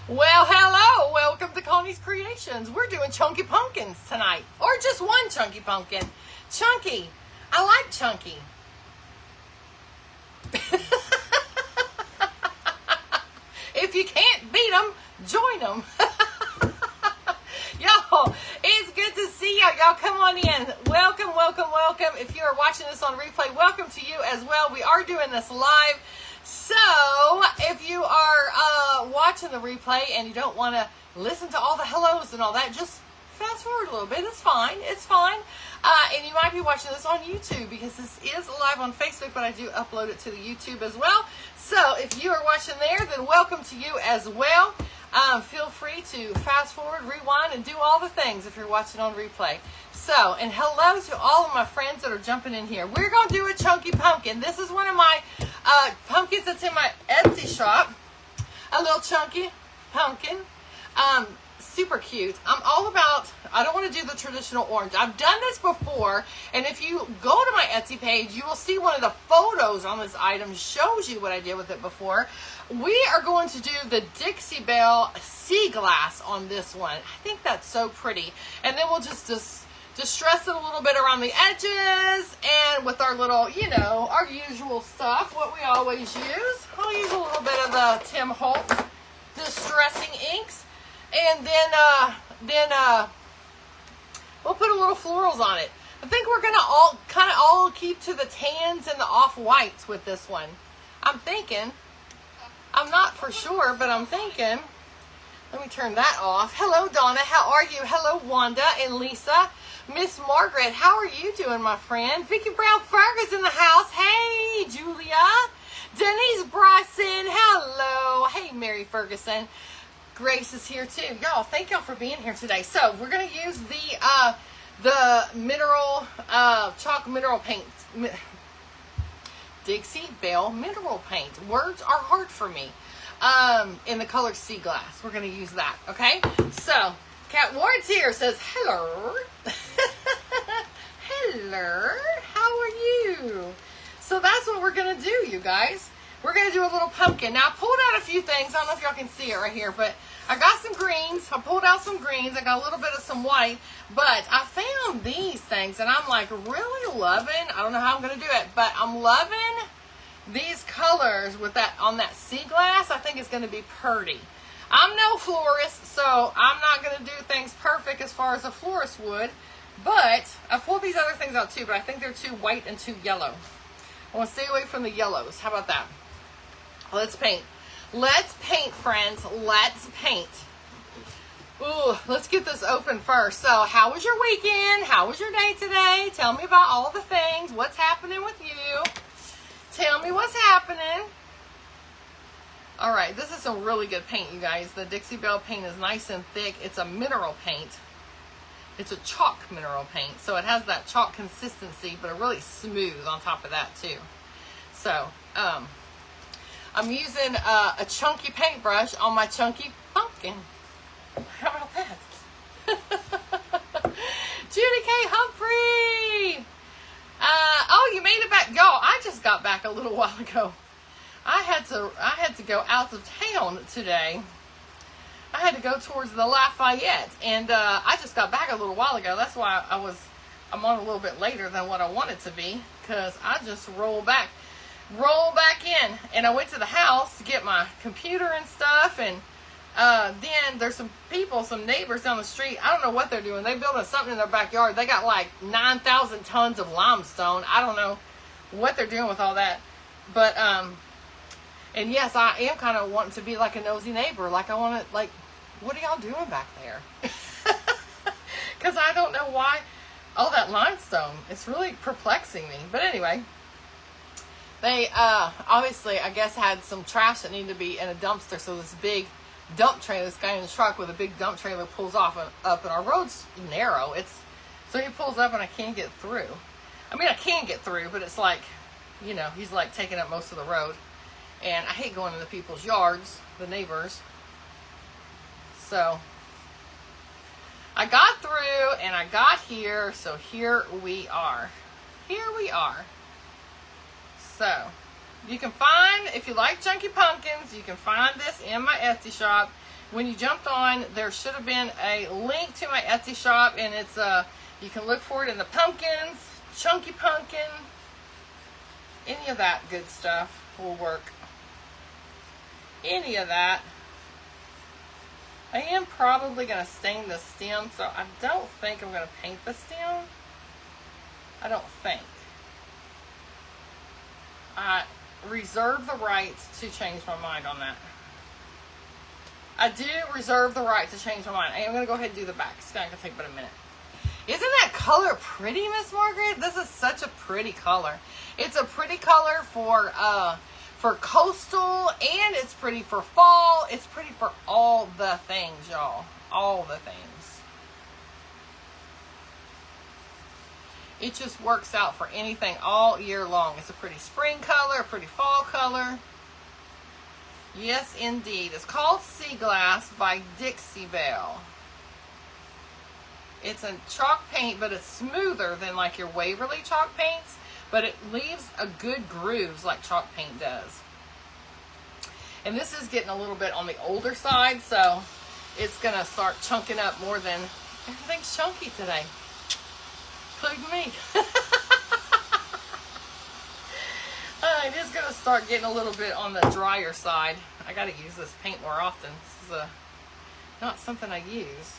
Well, hello. Welcome to Connie's Creations. We're doing chunky pumpkins tonight. Or just one chunky pumpkin. Chunky. I like chunky. If you can't beat them, join them. Y'all, it's good to see y'all. Y'all come on in. Welcome, welcome, welcome. If you are watching this on replay, welcome to you as well. We are doing this live. So, if you are watching the replay and you don't want to listen to all the hellos and all that, just fast forward a little bit. It's fine. It's fine. And you might be watching this on YouTube because this is live on Facebook, but I do upload it to the YouTube as well. So, if you are watching there, then welcome to you as well. Feel free to fast forward, rewind, and do all the things if you're watching on replay. So, and hello to all of my friends that are jumping in here. We're going to do a chunky pumpkin. This is one of my pumpkins that's in my Etsy shop. A little chunky pumpkin. Super cute. I'm all about, I don't want to do the traditional orange. I've done this before, and if you go to my Etsy page, you will see one of the photos on this item shows you what I did with it before. We are going to do the Dixie Belle sea glass on this one. I think that's so pretty. And then we'll just distress it a little bit around the edges, and with our little, you know, our usual stuff, what we always use. I'll use a little bit of the Tim Holtz Distressing Inks. And then we'll put a little florals on it. I think we're going to all keep to the tans and the off-whites with this one. I'm thinking. I'm not for sure, but I'm thinking. Let me turn that off. Hello, Donna. How are you? Hello, Wanda and Lisa. Miss Margaret, how are you doing, my friend? Vicki Brown Fergus in the house. Hey, Julia. Denise Bryson. Hello. Hey, Mary Ferguson. Grace is here too. Y'all, thank y'all for being here today. So we're gonna use the mineral chalk mineral paint, Dixie Belle mineral paint. Words are hard for me. In the color sea glass. We're gonna use that. Okay. So Cat Ward's here. Says hello. Hello. How are you? So that's what we're gonna do, you guys. We're going to do a little pumpkin. Now, I pulled out a few things. I don't know if y'all can see it right here, but I got some greens. I pulled out some greens. I got a little bit of some white, but I found these things, and I'm like really loving, I don't know how I'm going to do it, but I'm loving these colors with that on that sea glass. I think it's going to be pretty. I'm no florist, so I'm not going to do things perfect as far as a florist would, but I pulled these other things out too, but I think they're too white and too yellow. I want to stay away from the yellows. How about that? Let's paint. Let's paint, friends. Let's paint. Ooh, let's get this open first. So, how was your weekend? How was your day today? Tell me about all the things. What's happening with you? Tell me what's happening. All right, this is some really good paint, you guys. The Dixie Belle paint is nice and thick. It's a mineral paint. It's a chalk mineral paint. So, it has that chalk consistency, but a really smooth on top of that, too. So, I'm using a chunky paintbrush on my chunky pumpkin. How about that? Judy K. Humphrey! Oh, you made it back. Y'all, I just got back a little while ago. I had to go out of town today. I had to go towards the Lafayette, and I just got back a little while ago. That's why I'm on a little bit later than what I wanted to be, because I just rolled back in, and I went to the house to get my computer and stuff, and then there's some neighbors down the street. I don't know what they're doing. They're building something in their backyard. They got like 9,000 tons of limestone. I don't know what they're doing with all that, but and yes, I am kind of wanting to be like a nosy neighbor. Like, I want to, like, what are y'all doing back there? Because I don't know why all that limestone. It's really perplexing me. But anyway, they obviously, I guess, had some trash that needed to be in a dumpster. So this big dump trailer, this guy in the truck with a big dump trailer pulls off up, and our road's narrow. So he pulls up, and I can't get through. I mean, I can get through, but it's like, you know, he's like taking up most of the road. And I hate going into people's yards, the neighbors. So I got through, and I got here. So here we are. Here we are. So you can find, if you like chunky pumpkins, you can find this in my Etsy shop. when you jumped on, there should have been a link to my Etsy shop, and it's you can look for it in the pumpkins, chunky pumpkin, any of that good stuff will work. Any of that. I am probably going to stain the stem, so I don't think I'm going to paint the stem. I don't think. I reserve the right to change my mind on that. I do reserve the right to change my mind. I am going to go ahead and do the back. It's not going to take but a minute. Isn't that color pretty, Miss Margaret? This is such a pretty color. It's a pretty color for coastal, and it's pretty for fall. It's pretty for all the things, y'all. All the things. It just works out for anything all year long. It's a pretty spring color, a pretty fall color. Yes, indeed. It's called Sea Glass by Dixie Belle. It's a chalk paint, but it's smoother than like your Waverly chalk paints, but it leaves a good grooves like chalk paint does. And this is getting a little bit on the older side, so it's going to start chunking up more than everything's chunky today, including me. It is going to start getting a little bit on the drier side. I got to use this paint more often. This is not something I use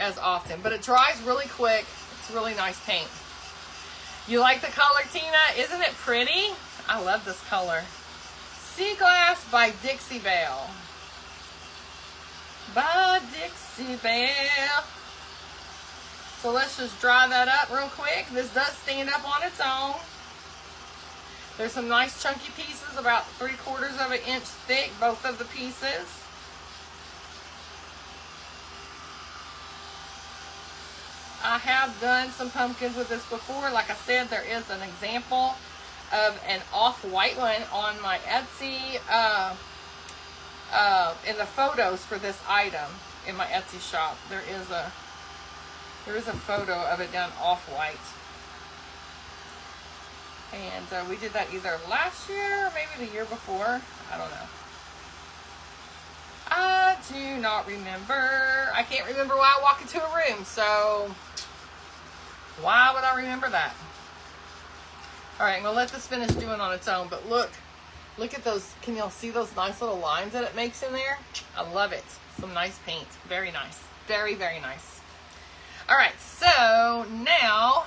as often, but it dries really quick. It's really nice paint. You like the color, Tina? Isn't it pretty? I love this color. Sea Glass by Dixie Belle. By Dixie Belle. So let's just dry that up real quick. This does stand up on its own. There's some nice chunky pieces, about 3/4 of an inch thick, both of the pieces. I have done some pumpkins with this before. Like I said, there is an example of an off-white one on my Etsy, in the photos for this item in my Etsy shop. There is a photo of it done off-white. And we did that either last year or maybe the year before. I don't know. I do not remember. I can't remember why I walk into a room, so why would I remember that? Alright, I'm going to let this finish doing on its own, but look at those. Can y'all see those nice little lines that it makes in there? I love it. Some nice paint. Very nice. Very, very nice. Alright, so now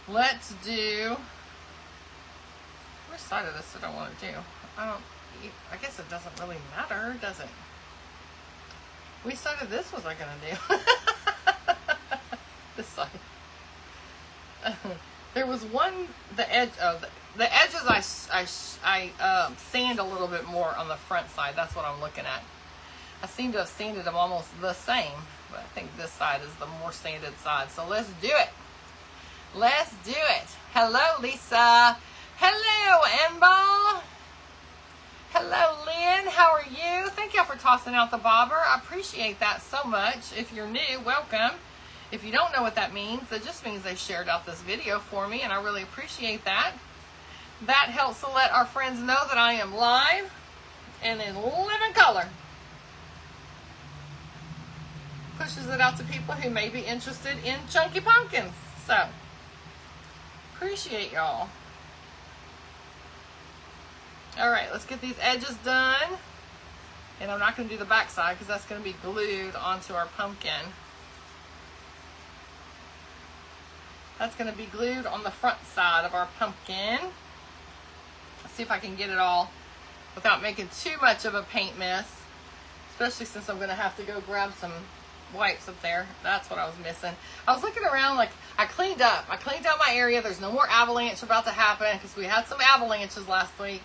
let's do, which side of this did I want to do? I guess it doesn't really matter, does it? Which side of this was I going to do? This side. There was one, the edges I sand a little bit more on the front side. That's what I'm looking at. I seem to have sanded them almost the same, but I think this side is the more sanded side. So let's do it. Let's do it. Hello, Lisa. Hello, Annabelle. Hello, Lynn. How are you? Thank y'all for tossing out the bobber. I appreciate that so much. If you're new, welcome. If you don't know what that means, that just means they shared out this video for me, and I really appreciate that. That helps to let our friends know that I am live and in living color. Pushes it out to people who may be interested in chunky pumpkins. So, appreciate y'all. Alright, let's get these edges done. And I'm not going to do the back side because that's going to be glued onto our pumpkin. That's going to be glued on the front side of our pumpkin. Let's see if I can get it all without making too much of a paint mess. Especially since I'm going to have to go grab some wipes up there. That's what I was missing. I was looking around, like, I cleaned up my area. There's no more avalanche about to happen because we had some avalanches last week.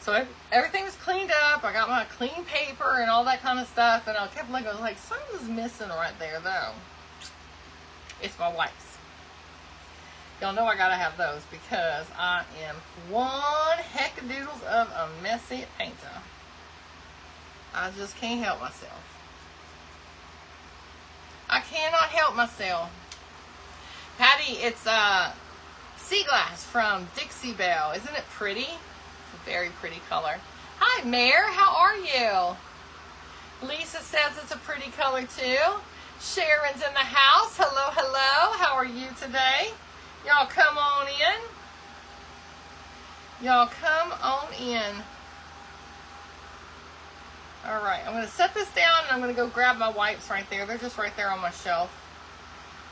So everything was cleaned up. I got my clean paper and all that kind of stuff. And I kept looking, I was like, something's missing right there though. It's my wipes. Y'all know I gotta have those because I am one heckadoodles of a messy painter. I just can't help myself. I cannot help myself. Patty, it's Sea Glass from Dixie Belle. Isn't it pretty? It's a very pretty color. Hi, Mare. How are you? Lisa says it's a pretty color too. Sharon's in the house. Hello, hello. How are you today? Y'all come on in. Y'all come on in. All right, I'm going to set this down and I'm going to go grab my wipes right there. They're just right there on my shelf.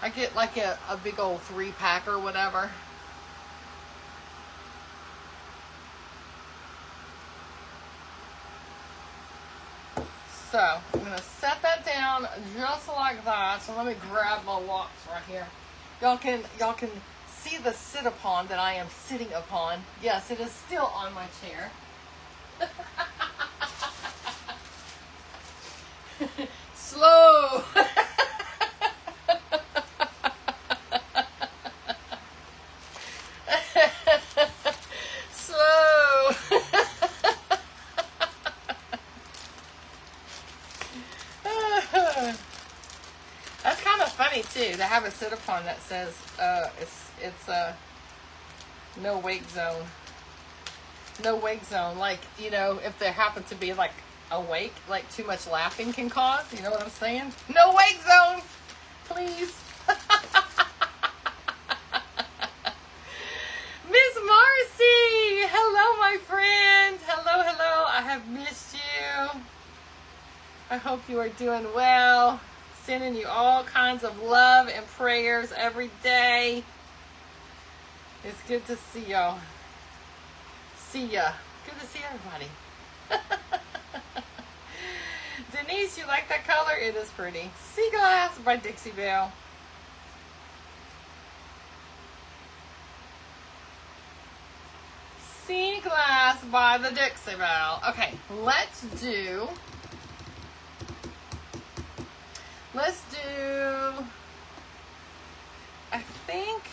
I get like a big old 3-pack or whatever. So I'm going to set that down just like that. So let me grab my wipes right here. Y'all can see the sit upon that I am sitting upon. Yes, it is still on my chair. Slow. Slow. That's kind of funny too to have a sit upon that says it's no wake zone. No wake zone. Like, you know, if there happens to be like a wake, like too much laughing can cause. You know what I'm saying? No wake zone, please. Miss Marcy, hello, my friend. Hello, hello. I have missed you. I hope you are doing well. Sending you all kinds of love and prayers every day. It's good to see y'all. See ya. Good to see everybody. Denise, you like that color? It is pretty. Sea Glass by Dixie Belle. Sea Glass by the Dixie Belle. Okay, let's do, I think,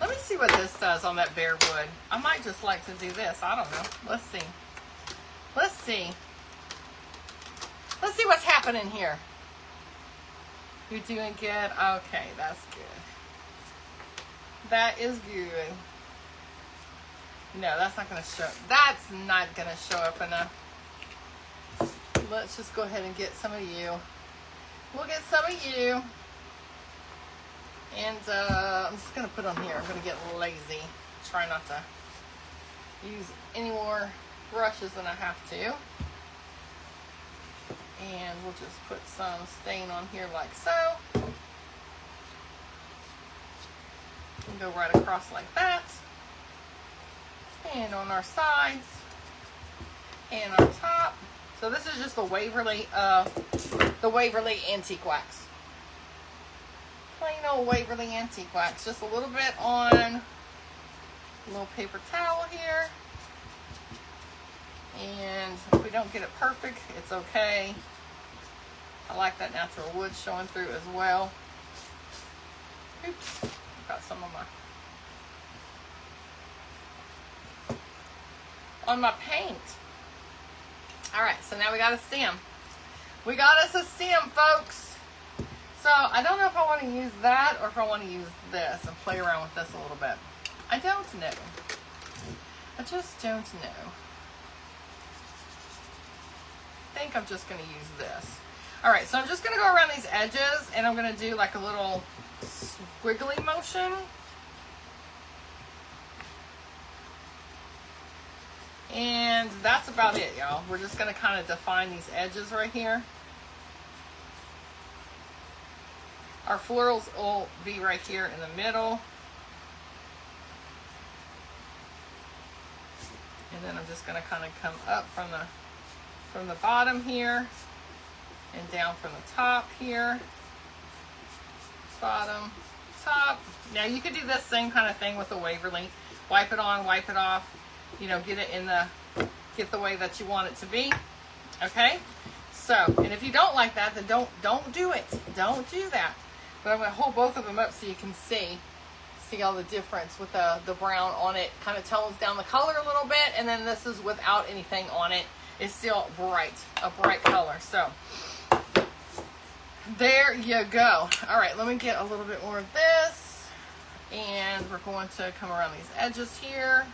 let me see what this does on that bare wood. I might just like to do this. I don't know. Let's see. Let's see. Let's see what's happening here. You're doing good? Okay, that's good. That is good. No, that's not going to show. That's not going to show up enough. Let's just go ahead and get some of you. We'll get some of you. And I'm just going to put them here. I'm going to get lazy. Try not to use any more brushes than I have to. And we'll just put some stain on here like so. And go right across like that. And on our sides. And on top. So this is just the Waverly Antique Wax. Plain old Waverly Antique Wax. Just a little bit on a little paper towel here. And if we don't get it perfect, it's okay. I like that natural wood showing through as well. Oops, got some on my paint. All right, so now we got a stem. We got us a stem, folks. So I don't know if I want to use that or if I want to use this and play around with this a little bit. I don't know. I just don't know. I think I'm just going to use this. All right, so I'm just going to go around these edges and I'm going to do like a little squiggly motion. And that's about it, y'all. We're just going to kind of define these edges right here. Our florals will be right here in the middle. And then I'm just going to kind of come up from the bottom here and down from the top here. Bottom, top. Now you could do this same kind of thing with the Waverly. Wipe it on, wipe it off. You know, get the way that you want it to be. Okay? So, and if you don't like that, then don't do it. Don't do that. But I'm going to hold both of them up so you can see all the difference with the brown on it. Kind of tones down the color a little bit, and then this is without anything on it. It's still a bright color. So, there you go. All right, let me get a little bit more of this. And we're going to come around these edges here.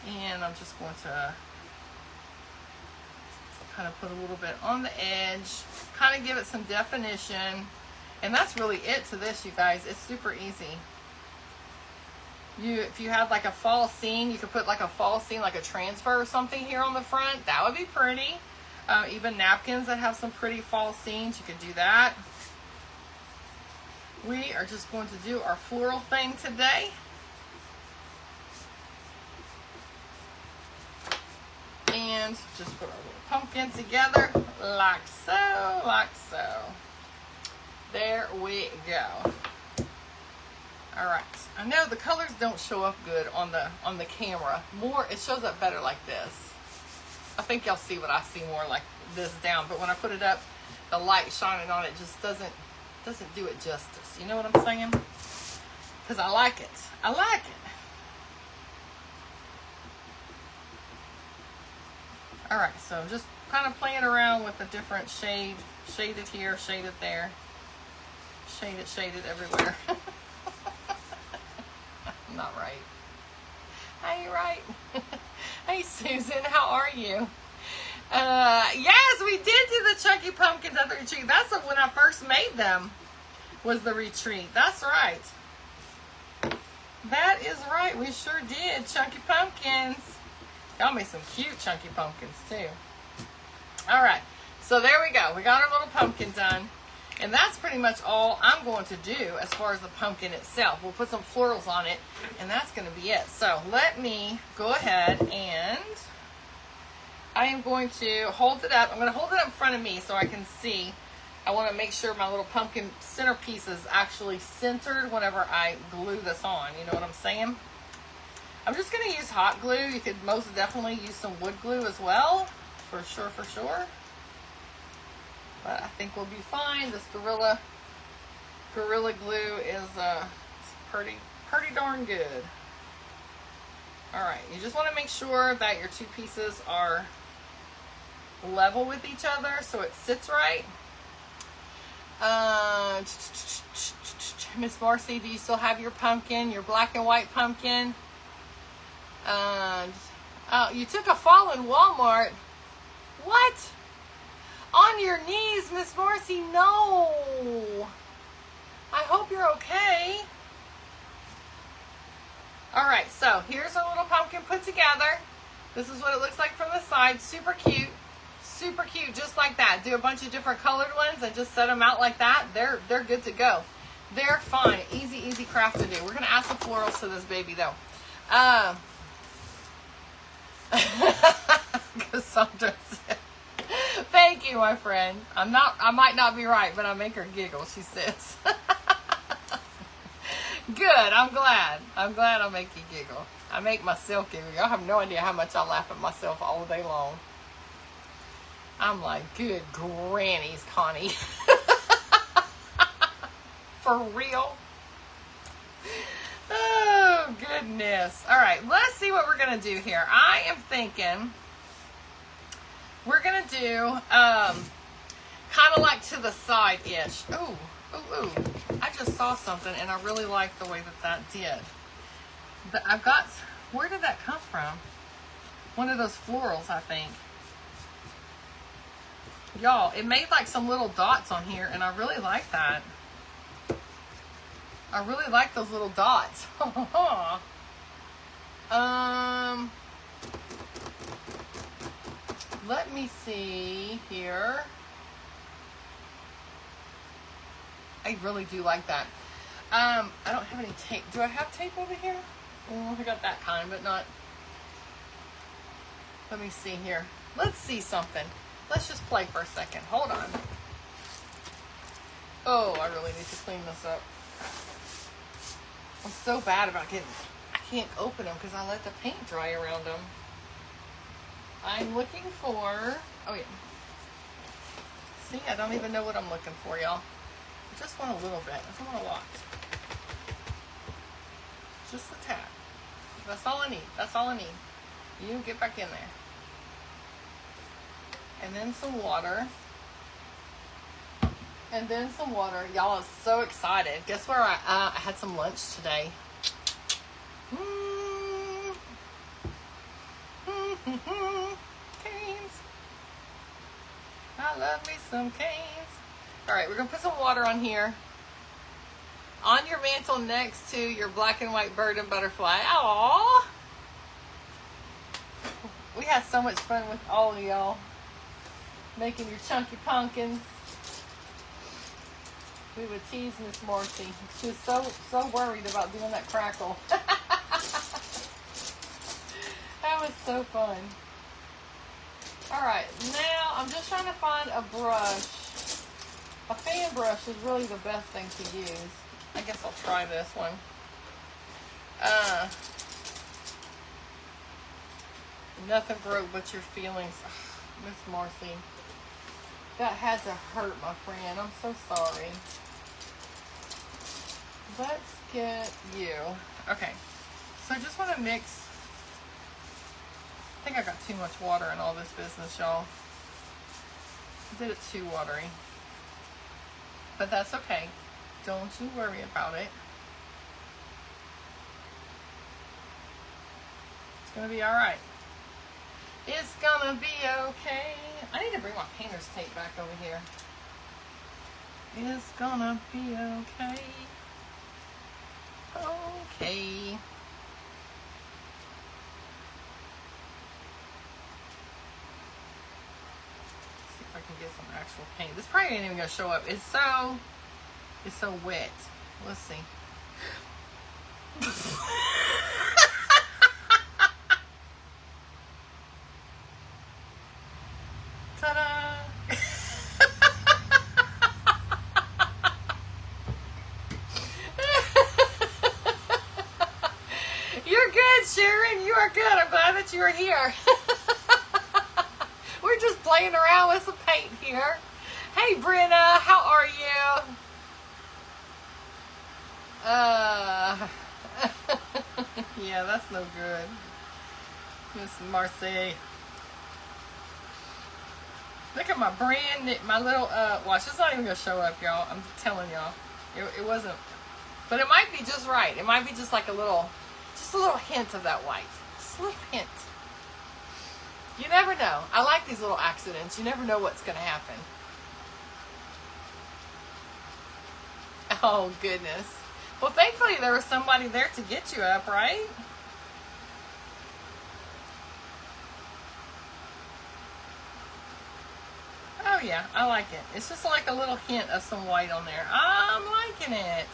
And I'm just going to kind of put a little bit on the edge, kind of give it some definition. And that's really it to this, you guys. It's super easy. If you had like a fall scene, you could put like a fall scene, like a transfer or something here on the front. That would be pretty. Even napkins that have some pretty fall scenes, you could do that. We are just going to do our floral thing today. And just put our little pumpkin together like so, like so. There we go. All right. I know the colors don't show up good on the camera. It shows up better like this. I think y'all see what I see more like this down, but when I put it up, the light shining on it just doesn't do it justice. You know what I'm saying? Because I like it. I like it. All right, so just kind of playing around with the different shade. Shaded here, shaded there. Shaded everywhere. I'm not right. Hey, right. Hey, Susan, how are you? Yes, we did do the chunky pumpkins at the retreat. That's when I first made them, was the retreat. That's right. That is right. We sure did. Chunky pumpkins. Y'all made some cute chunky pumpkins, too. All right. So there we go. We got our little pumpkin done. And that's pretty much all I'm going to do as far as the pumpkin itself. We'll put some florals on it, and that's going to be it. So let me go ahead and I am going to hold it up. I'm going to hold it up in front of me so I can see. I want to make sure my little pumpkin centerpiece is actually centered whenever I glue this on. You know what I'm saying? I'm just going to use hot glue. You could most definitely use some wood glue as well. For sure, for sure. But I think we'll be fine. This Gorilla Glue is pretty darn good. All right, you just want to make sure that your two pieces are level with each other so it sits right. Miss Marcy, do you still have your pumpkin, your black and white pumpkin? You took a fall in Walmart. What? On your knees, Miss Marcy, no. I hope you're okay. All right, so here's our little pumpkin put together. This is what it looks like from the side. Super cute, just like that. Do a bunch of different colored ones and just set them out like that. They're good to go. They're fine. Easy craft to do. We're gonna add some florals to this baby though. Cassandra said, thank you, my friend. I might not be right, but I make her giggle, she says. Good, I'm glad I'll make you giggle. I make myself giggle. Y'all have no idea how much I laugh at myself all day long. I'm like, good grannies, Connie. For real? Oh, goodness. All right, let's see what we're going to do here. I am thinking we're going to do kind of like to the side-ish. Ooh. I just saw something, and I really like the way that did. But I've got, where did that come from? One of those florals, I think. Y'all, it made like some little dots on here, and I really like that. I really like those little dots. Let me see here. I really do like that. I don't have any tape. Do I have tape over here? Oh, I got that kind, but not. Let me see here. Let's see something. Let's just play for a second. Hold on. Oh, I really need to clean this up. I'm so bad about I can't open them because I let the paint dry around them. I'm looking for, oh yeah. See, I don't even know what I'm looking for, y'all. I just want a little bit. I don't want a lot. Just a tap. That's all I need. That's all I need. You get back in there. And then some water. And then some water. Y'all are so excited. Guess where I had some lunch today? love me some canes. All right, we're gonna put some water on here. On your mantle next to your black and white bird and butterfly. Aww. We had so much fun with all of y'all. Making your chunky pumpkins. We would tease Miss Marcy. She was so worried about doing that crackle. That was so fun. Alright, now I'm just trying to find a brush. A fan brush is really the best thing to use. I guess I'll try this one. Nothing broke but your feelings. Miss Marcy. That had to hurt, my friend. I'm so sorry. Let's get you. Okay. So I just want to mix. I think I got too much water in all this business, y'all. I did it too watery. But that's okay. Don't you worry about it. It's going to be alright. It's gonna be okay. I need to bring my painter's tape back over here. It's gonna be okay. Okay. Let's see if I can get some actual paint. This probably ain't even gonna show up. It's so wet. Let's see. Ta-da! You're good, Sharon. You are good. I'm glad that you are here. We're just playing around with some paint here. Hey, Brenna. How are you? Yeah, that's no good. Miss Marcy. Look at my brand new, my little, watch, it's not even going to show up, y'all. I'm telling y'all. It wasn't, but it might be just right. It might be just like just a little hint of that white. Just a little hint. You never know. I like these little accidents. You never know what's going to happen. Oh, goodness. Well, thankfully there was somebody there to get you up, right? Oh yeah, I like it. It's just like a little hint of some white on there. I'm liking it.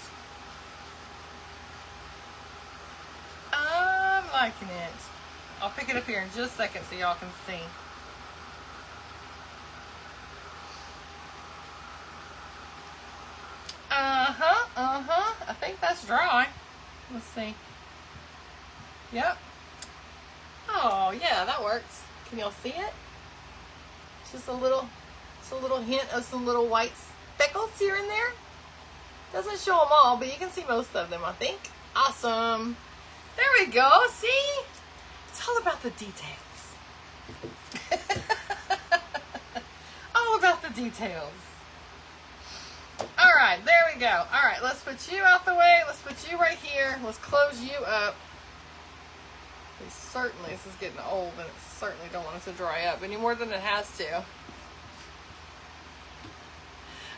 I'm liking it. I'll pick it up here in just a second so y'all can see. I think that's dry. Let's see. Yep. Oh yeah, that works. Can y'all see it? Just a little hint of some little white speckles here and there. Doesn't show them all, but you can see most of them, I think. Awesome. There we go. See? It's all about the details. All about the details. All right, there we go. All right, let's put you out the way. Let's put you right here. Let's close you up. This is getting old, and it certainly don't want it to dry up any more than it has to.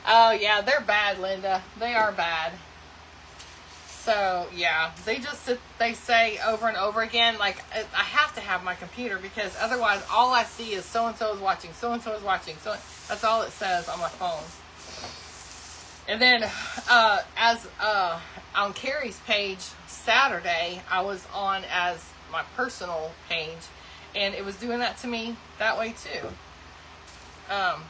Oh, yeah, they're bad, Linda. They are bad. So, yeah, they say over and over again, like, I have to have my computer because otherwise all I see is so-and-so is watching, so-and-so is watching. So that's all it says on my phone. And then, on Carrie's page Saturday, I was on as my personal page, and it was doing that to me that way too.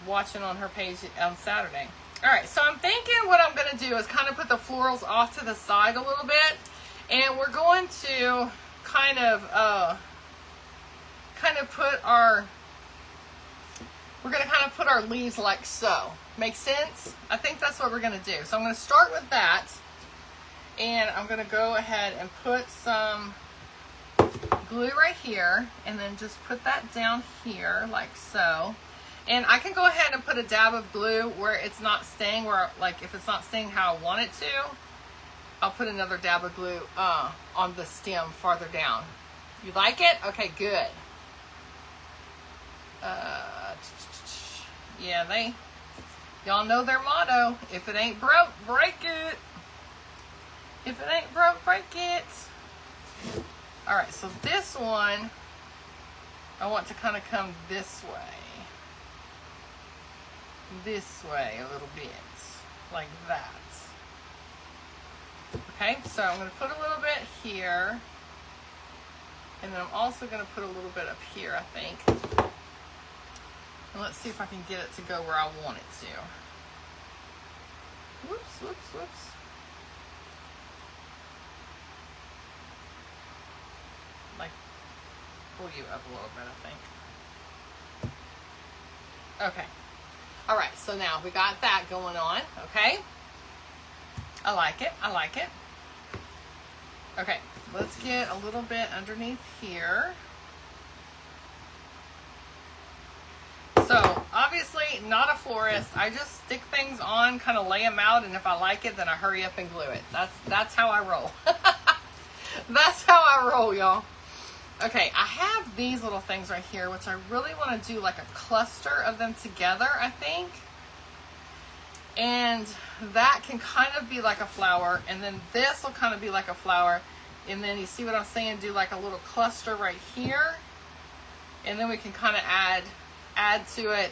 Watching on her page on Saturday. Alright, so I'm thinking what I'm going to do is kind of put the florals off to the side a little bit, and we're going to kind of put our leaves like so. Make sense? I think that's what we're going to do. So I'm going to start with that, and I'm going to go ahead and put some glue right here, and then just put that down here like so. And I can go ahead and put a dab of glue where it's not staying, if it's not staying how I want it to, I'll put another dab of glue on the stem farther down. You like it? Okay, good. Yeah, y'all know their motto. If it ain't broke, break it. If it ain't broke, break it. All right, so this one, I want to kind of come this way a little bit, like that. Okay, so I'm going to put a little bit here, and then I'm also going to put a little bit up here, I think. And let's see if I can get it to go where I want it to. Whoops, whoops, whoops. Like, pull you up a little bit, I think. Okay. All right, so now we got that going on, okay? I like it, I like it. Okay, let's get a little bit underneath here. So, obviously, not a florist. I just stick things on, kind of lay them out, and if I like it, then I hurry up and glue it. That's how I roll. That's how I roll, y'all. Okay, I have these little things right here, which I really want to do like a cluster of them together, I think. And that can kind of be like a flower, and then this will kind of be like a flower. And then you see what I'm saying? Do like a little cluster right here. And then we can kind of add to it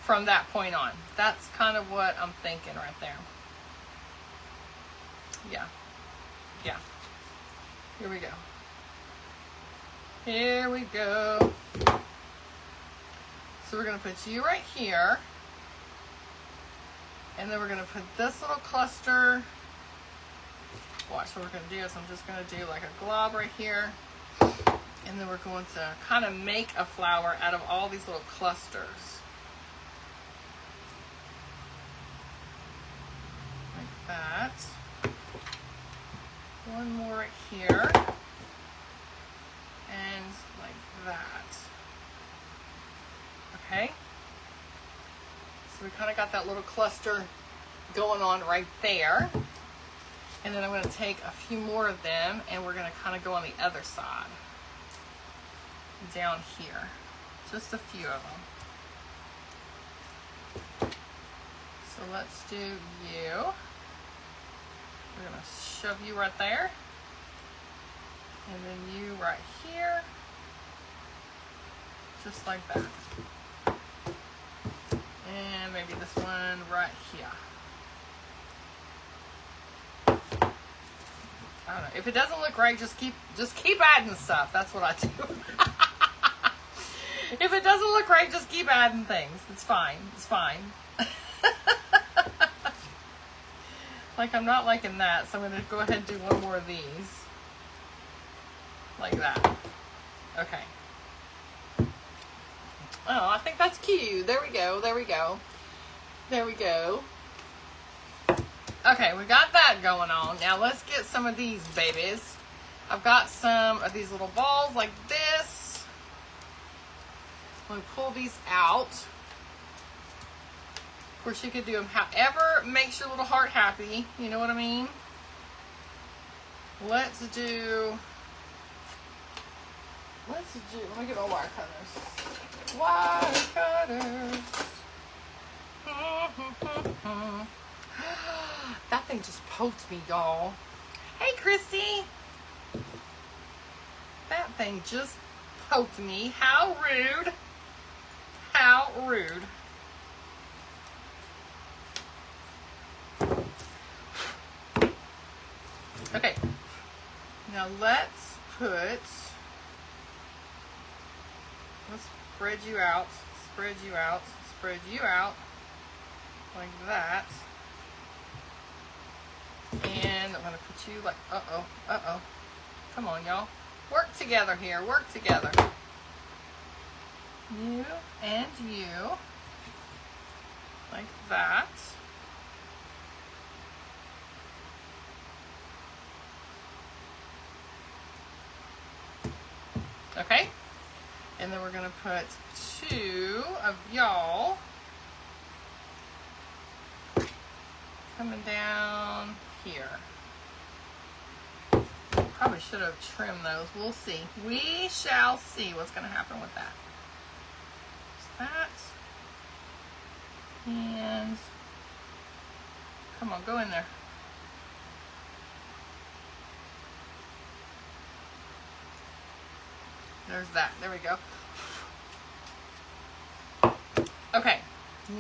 from that point on. That's kind of what I'm thinking right there. Yeah. Yeah. Here we go. Here we go. So we're going to put you right here. And then we're going to put this little cluster. Watch what we're going to do is I'm just going to do like a glob right here. And then we're going to kind of make a flower out of all these little clusters. Like that. One more right here. And like that. Okay. So we kind of got that little cluster going on right there. And then I'm going to take a few more of them and we're going to kind of go on the other side. Down here. Just a few of them. So let's do you. We're going to shove you right there. And then you right here. Just like that. And maybe this one right here. I don't know. If it doesn't look right, just keep adding stuff. That's what I do. If it doesn't look right, just keep adding things. It's fine. It's fine. Like I'm not liking that, so I'm going to go ahead and do one more of these. Like that. Okay. Oh, I think that's cute. There we go. There we go. There we go. Okay, we got that going on. Now let's get some of these babies. I've got some of these little balls like this. I'm going to pull these out. Of course, you could do them however makes your little heart happy. You know what I mean? Let me get my wire cutters. Wire cutters. That thing just poked me, y'all. Hey, Christy. That thing just poked me. How rude. How rude. Okay. Now let's spread you out, spread you out, spread you out, like that. And I'm going to put you like, uh-oh. Come on, y'all. Work together here, work together. You and you, like that. Okay, and then we're going to put two of y'all coming down here. Probably should have trimmed those. We'll see. We shall see what's going to happen with that. There's that. And come on, go in there. There's that. There we go. Okay,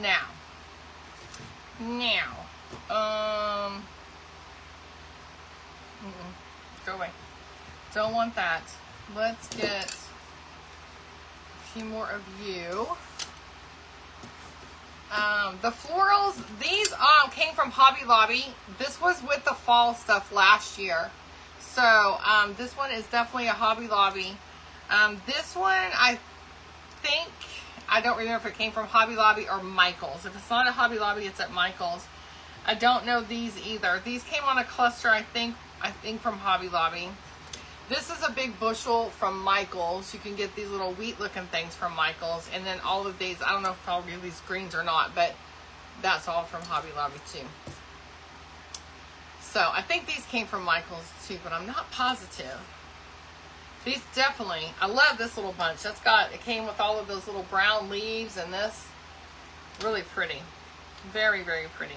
now, go away. Don't want that. Let's get a few more of you. The florals, these came from Hobby Lobby. This was with the fall stuff last year. So this one is definitely a Hobby Lobby. This one, I think, I don't remember if it came from Hobby Lobby or Michael's. If it's not at Hobby Lobby, it's at Michael's. I don't know these either. These came on a cluster, I think from Hobby Lobby. This is a big bushel from Michael's. You can get these little wheat looking things from Michael's. And then all of these, I don't know if I'll give these greens or not, but that's all from Hobby Lobby too. So I think these came from Michael's too, but I'm not positive. These definitely, I love this little bunch. It came with all of those little brown leaves and this. Really pretty. Very, very pretty.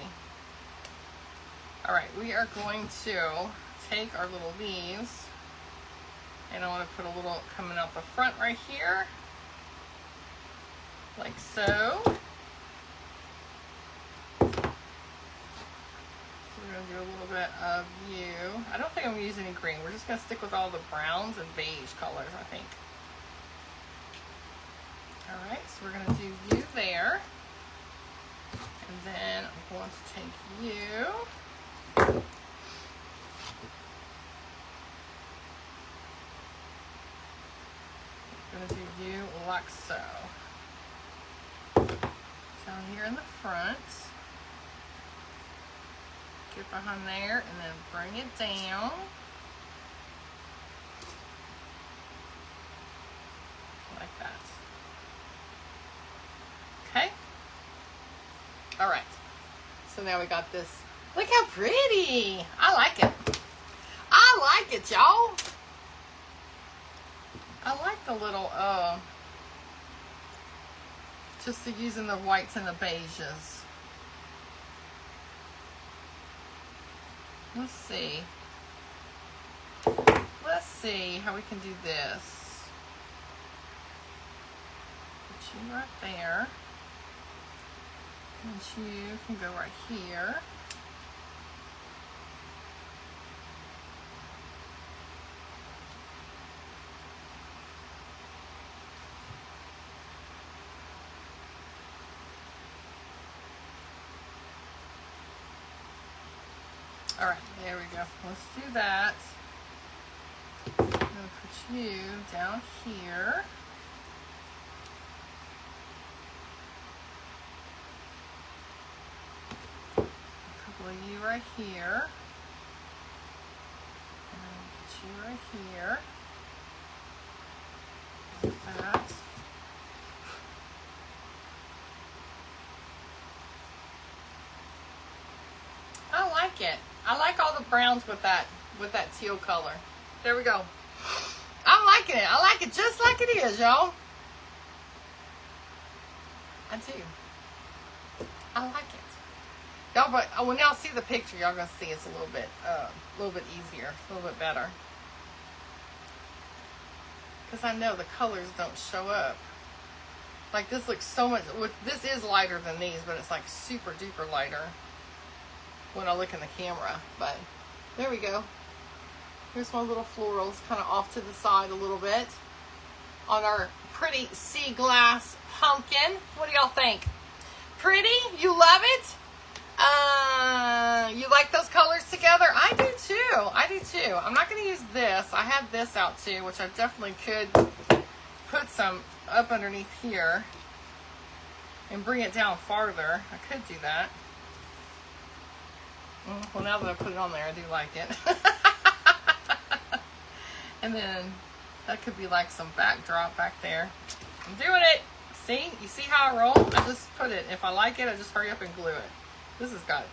All right, we are going to take our little leaves, and I want to put a little coming out the front right here, like so. So we're going to do a little bit of you. I don't think I'm going to use any green. We're just going to stick with all the browns and beige colors, I think. All right, so we're going to do you there. And then I'm going to take you. I'm going to do you like so. Down here in the front. Get behind there and then bring it down. Like that. Okay. All right. So now we got this. Look how pretty. I like it. I like it, y'all. I like the little, just using the whites and the beiges. Let's see. Let's see how we can do this. Put you right there. And you can go right here. All right, there we go. Let's do that. I'm going to put you down here. A couple of you right here. And put you right here. Like that. I like it. I like all the browns with that teal color. There we go. I'm liking it. I like it just like it is, y'all. I do. I like it. Y'all, but when y'all see the picture, y'all gonna see it's a little bit easier, a little bit better. Because I know the colors don't show up. Like this looks so much. This is lighter than these, but it's like super duper lighter when I look in the camera. But there we go. Here's my little florals kind of off to the side a little bit on our pretty sea glass pumpkin. What do y'all think? Pretty? You love it? You like those colors together? I do too. I do too. I'm not going to use this. I have this out too, which I definitely could put some up underneath here and bring it down farther. I could do that. Well, now that I put it on there, I do like it. And then that could be like some backdrop back there. I'm doing it. See? You see how I roll? I just put it. If I like it, I just hurry up and glue it. This has got it.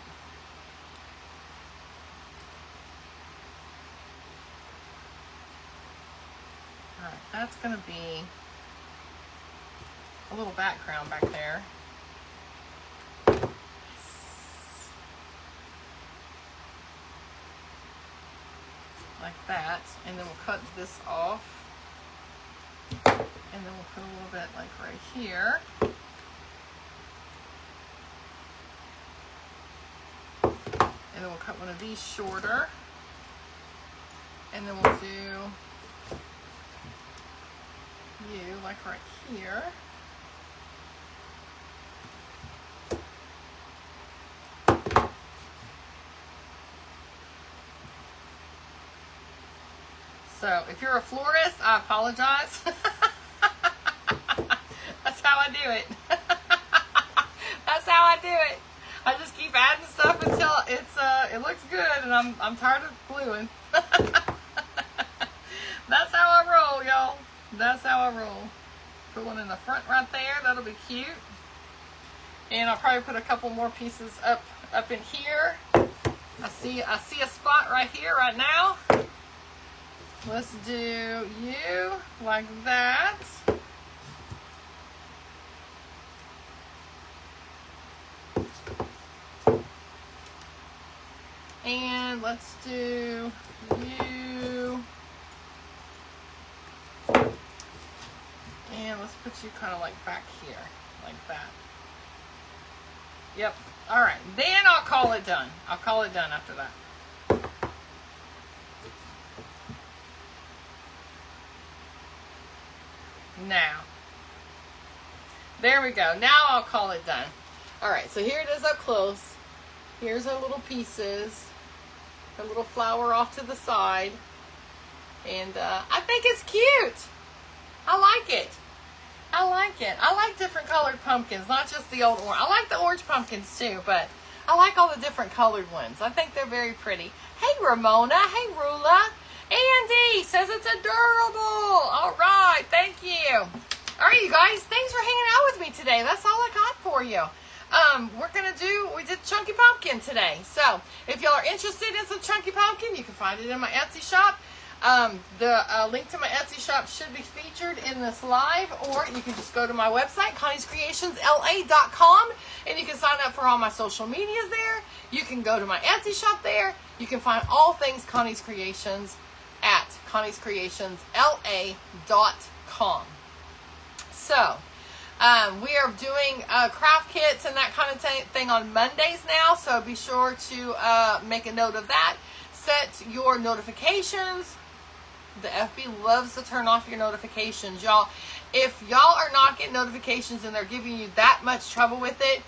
Alright, that's going to be a little background back there. like that. And then we'll cut this off. And then we'll put a little bit like right here. And then we'll cut one of these shorter. And then we'll do you like right here. So if you're a florist, I apologize. That's how I do it. That's how I do it. I just keep adding stuff until it looks good, and I'm tired of gluing. That's how I roll, y'all. That's how I roll. Put one in the front right there. That'll be cute. And I'll probably put a couple more pieces up in here. I see a spot right here right now. Let's do you like that. And let's do you. And let's put you kind of like back here, like that. Yep. All right. Then I'll call it done. I'll call it done after that. Now. There we go. Now I'll call it done. All right. So here it is up close. Here's our little pieces. A little flower off to the side. And I think it's cute. I like it. I like it. I like different colored pumpkins, not just the old orange. I like the orange pumpkins too, but I like all the different colored ones. I think they're very pretty. Hey, Ramona. Hey, Rula. Andy says it's adorable. All right. Thank you. All right, you guys. Thanks for hanging out with me today. That's all I got for you. We did Chunky Pumpkin today. So if y'all are interested in some Chunky Pumpkin, you can find it in my Etsy shop. The link to my Etsy shop should be featured in this live, or you can just go to my website, Connie'sCreationsLA.com, and you can sign up for all my social medias there. You can go to my Etsy shop there. You can find all things Connie's Creations at Connie'sCreationsLA.com. So, we are doing craft kits and that kind of thing on Mondays now, so be sure to make a note of that. Set your notifications. The FB loves to turn off your notifications, y'all. If y'all are not getting notifications and they're giving you that much trouble with it,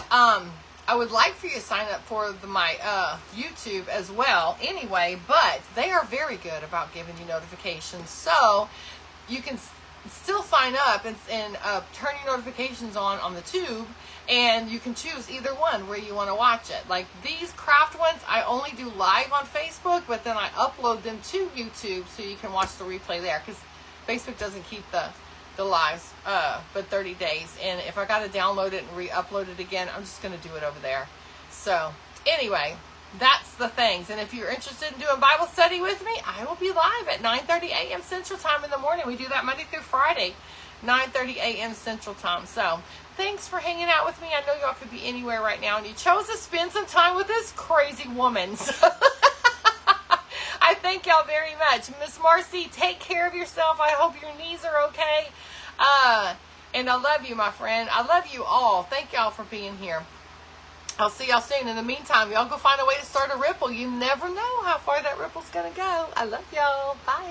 I would like for you to sign up for my YouTube as well anyway, but they are very good about giving you notifications. So you can still sign up and turn your notifications on the tube, and you can choose either one where you want to watch it. Like these craft ones, I only do live on Facebook, but then I upload them to YouTube so you can watch the replay there, because Facebook doesn't keep the lives but 30 days. And if I got to download it and re-upload it again, I'm just going to do it over there. So anyway, that's the things. And if you're interested in doing Bible study with me, I will be live at 9:30 a.m. Central Time in the morning. We do that Monday through Friday, 9:30 a.m. Central Time. So thanks for hanging out with me. I know y'all could be anywhere right now, and you chose to spend some time with this crazy woman. So I thank y'all very much. Miss Marcy, take care of yourself. I hope your knees are okay. And I love you, my friend. I love you all. Thank y'all for being here. I'll see y'all soon. In the meantime, y'all go find a way to start a ripple. You never know how far that ripple's going to go. I love y'all. Bye.